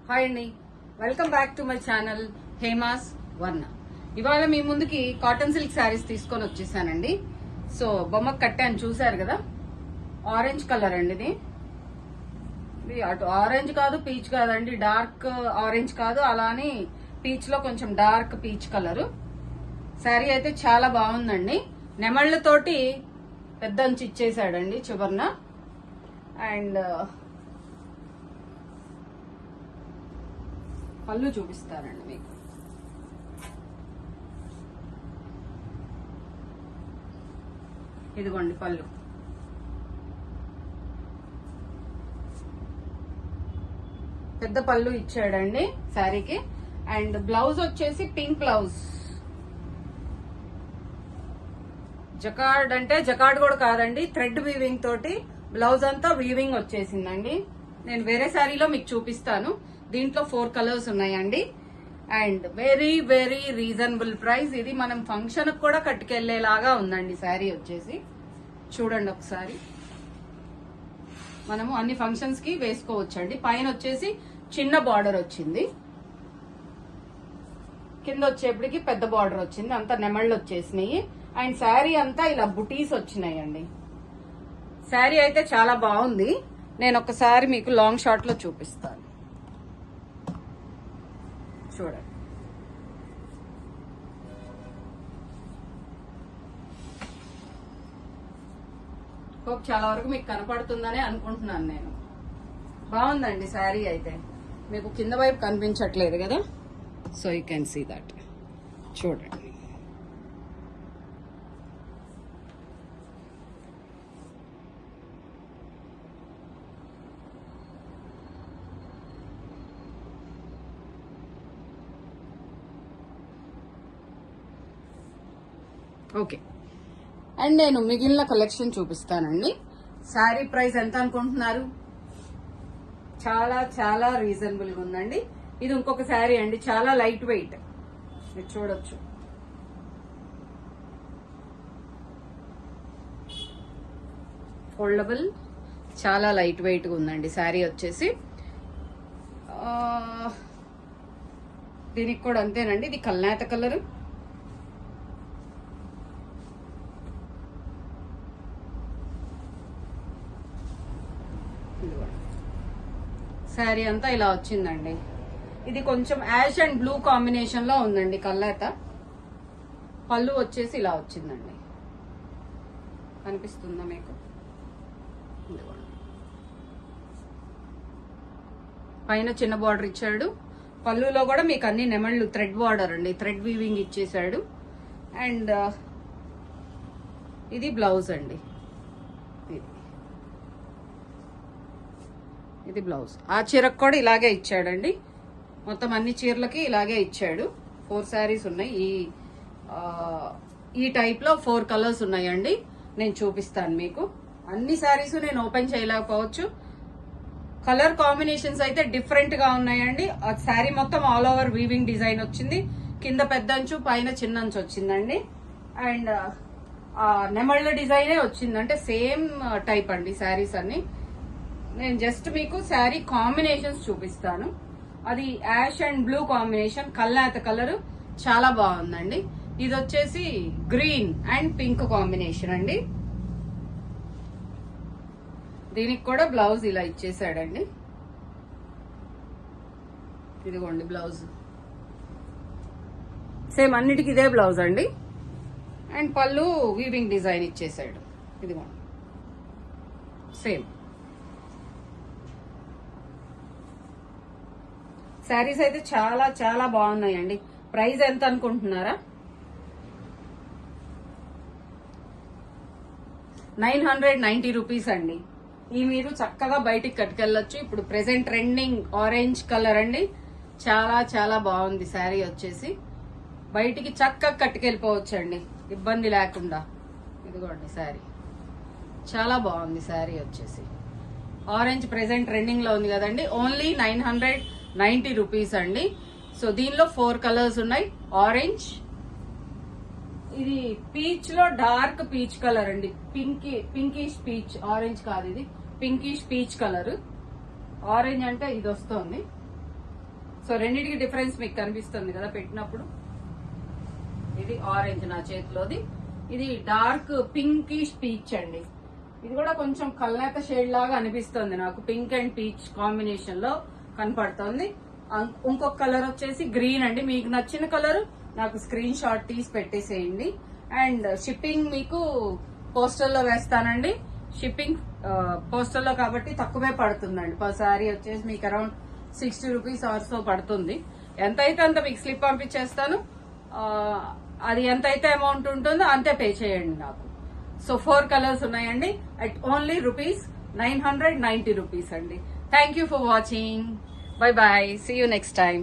Hi అండి, welcome back to my channel Hema's వర్ణ. ఇవాళ మీ ముందుకి కాటన్ సిల్క్ శారీస్ తీసుకొని వచ్చేసానండి. సో బొమ్మకు కట్టాను, చూసారు కదా. ఆరెంజ్ కలర్ అండి ఇది అటు ఆరెంజ్ కాదు, పీచ్ కాదండి, డార్క్ ఆరెంజ్ కాదు, అలానే పీచ్ లో కొంచెం డార్క్ పీచ్ కలర్. శారీ అయితే చాలా బాగుందండి. నెమళ్లతోటి పెద్ద అంచు ఇచ్చేసాడండి చివరన. అండ్ పళ్ళు చూపిస్తానండి మీకు. ఇదిగోండి పళ్ళు. పెద్ద పళ్ళు ఇచ్చాడండి శారీకి. అండ్ బ్లౌజ్ వచ్చేసి పింక్ బ్లౌజ్. జకార్డ్ అంటే జకార్డ్ కూడా కాదండి, థ్రెడ్ వీవింగ్ తోటి బ్లౌజ్ అంతా వీవింగ్ వచ్చేసిందండి. నేను వేరే శారీలో మీకు చూపిస్తాను. దీంట్లో 4 కలర్స్ ఉన్నాయండి. And very very reasonable price. ఇది మనం ఫంక్షన్ కూడా కట్టుకెళ్లేలాగా ఉందండి శారీ వచ్చేసి. చూడండి ఒకసారి, మనము అన్ని ఫంక్షన్స్ కి వేసుకోవచ్చండి. పైన వచ్చేసి చిన్న బార్డర్ వచ్చింది, కింద వచ్చేప్పటికి పెద్ద బార్డర్ వచ్చింది, అంతా నెమళ్ళు వచ్చేసినాయి. అండ్ శారీ అంతా ఇలా బుటీస్ వచ్చినాయండి. శారీ అయితే చాలా బాగుంది. నేను ఒకసారి మీకు లాంగ్ షార్ట్ లో చూపిస్తాను, చూడండి. హోప్ చాలా వరకు మీకు కనపడుతుందని అనుకుంటున్నాను నేను. బాగుందండి శారీ అయితే. మీకు కింద వైపు కనిపించట్లేదు కదా, so you can see that. చూడండి. ఓకే, అండ్ నేను మిగిలిన కలెక్షన్ చూపిస్తానండి. శారీ ప్రైస్ ఎంత అనుకుంటున్నారు? చాలా చాలా రీజనబుల్ గా ఉందండి. ఇది ఇంకొక శారీ అండి, చాలా లైట్ వెయిట్. మీరు చూడొచ్చు, ఫోల్డబుల్, చాలా లైట్ వెయిట్ గా ఉందండి శారీ వచ్చేసి. దీనికి కూడా అంతేనండి. ఇది కల్నేత కలర్. శారీ అంతా ఇలా వచ్చిందండి. ఇది కొంచెం యాష్ అండ్ బ్లూ కాంబినేషన్ లో ఉందండి కల్లేత. పళ్ళు వచ్చేసి ఇలా వచ్చిందండి, కనిపిస్తుందా మీకు? పైన చిన్న బార్డర్ ఇచ్చాడు. పళ్ళులో కూడా మీకు అన్ని నెమళ్ళు థ్రెడ్ బార్డర్ అండి, థ్రెడ్ వీవింగ్ ఇచ్చేసాడు. అండ్ ఇది బ్లౌజ్ అండి. ఇది బ్లౌజ్. ఆ చీరకు కూడా ఇలాగే ఇచ్చాడండి. మొత్తం అన్ని చీరలకి ఇలాగే ఇచ్చాడు. 4 శారీస్ ఉన్నాయి. ఈ టైప్ లో 4 కలర్స్ ఉన్నాయండి. నేను చూపిస్తాను మీకు. అన్ని శారీస్ నేను ఓపెన్ చేయలేకపోవచ్చు. కలర్ కాంబినేషన్స్ అయితే డిఫరెంట్ గా ఉన్నాయండి. ఆ శారీ మొత్తం ఆల్ ఓవర్ వీవింగ్ డిజైన్ వచ్చింది. కింద పెద్ద అంచు, పైన చిన్న అంచు వచ్చిందండి. అండ్ నెమళ్ళ డిజైనే వచ్చింది. అంటే సేమ్ టైప్ అండి శారీస్ అన్ని. నేను జస్ట్ మీకు శారీ కాంబినేషన్స్ చూపిస్తాను. అది యాష్ అండ్ బ్లూ కాంబినేషన్, కల్నేత కలర్, చాలా బాగుందండి. ఇది వచ్చేసి గ్రీన్ అండ్ పింక్ కాంబినేషన్ అండి. దీనికి కూడా బ్లౌజ్ ఇలా ఇచ్చేసాడండి. ఇదిగోండి బ్లౌజ్. సేమ్ అన్నిటికీ ఇదే బ్లౌజ్ అండి. అండ్ పళ్ళు వీవింగ్ డిజైన్ ఇచ్చేసాడు. ఇదిగోండి సేమ్. శారీస్ అయితే చాలా చాలా బాగున్నాయండి. ప్రైస్ ఎంత అనుకుంటున్నారా? 990 రూపీస్ అండి. ఈ మీరు చక్కగా బయటికి కట్టుకెళ్ళొచ్చు. ఇప్పుడు ప్రెసెంట్ ట్రెండింగ్ ఆరెంజ్ కలర్ అండి. చాలా చాలా బాగుంది శారీ వచ్చేసి. బయటికి చక్కగా కట్టుకెళ్ళిపోవచ్చు అండి, ఇబ్బంది లేకుండా. ఇదిగోండి శారీ, చాలా బాగుంది శారీ వచ్చేసి. ఆరెంజ్ ప్రెసెంట్ ట్రెండింగ్ లో ఉంది కదండి. ఓన్లీ 990 రూపీస్ అండి. సో దీనిలో 4 కలర్స్ ఉన్నాయి. ఆరెంజ్, ఇది పీచ్ లో డార్క్ పీచ్ కలర్ అండి. పింకిష్ పీచ్, ఆరెంజ్ కాదు ఇది, పింకిష్ పీచ్ కలర్. ఆరెంజ్ అంటే ఇది వస్తుంది. సో రెండింటికి డిఫరెన్స్ మీకు కనిపిస్తుంది కదా పెట్టినప్పుడు. ఇది ఆరెంజ్ నా చేతిలోది, ఇది డార్క్ పింకిష్ పీచ్ అండి. ఇది కూడా కొంచెం కల్నేత షేడ్ లాగా అనిపిస్తుంది నాకు, పింక్ అండ్ పీచ్ కాంబినేషన్ లో కనపడుతుంది. ఇంకొక కలర్ వచ్చేసి గ్రీన్ అండి. మీకు నచ్చిన కలర్ నాకు స్క్రీన్ షాట్ తీసి పెట్టేసేయండి. అండ్ షిప్పింగ్ మీకు పోస్టల్లో వేస్తానండి. షిప్పింగ్ పోస్టల్లో కాబట్టి తక్కువే పడుతుందండి. పర్ సారీ వచ్చేసి మీకు అరౌండ్ 60 రూపీస్ ఆర్సో పడుతుంది. ఎంత అయితే అంత మీకు స్లిప్ పంపించేస్తాను. అది ఎంత అయితే అమౌంట్ ఉంటుందో అంతే పే చేయండి నాకు. సో 4 కలర్స్ ఉన్నాయండి అట్ ఓన్లీ ₹990 అండి. Thank you for watching. Bye bye, see you next time.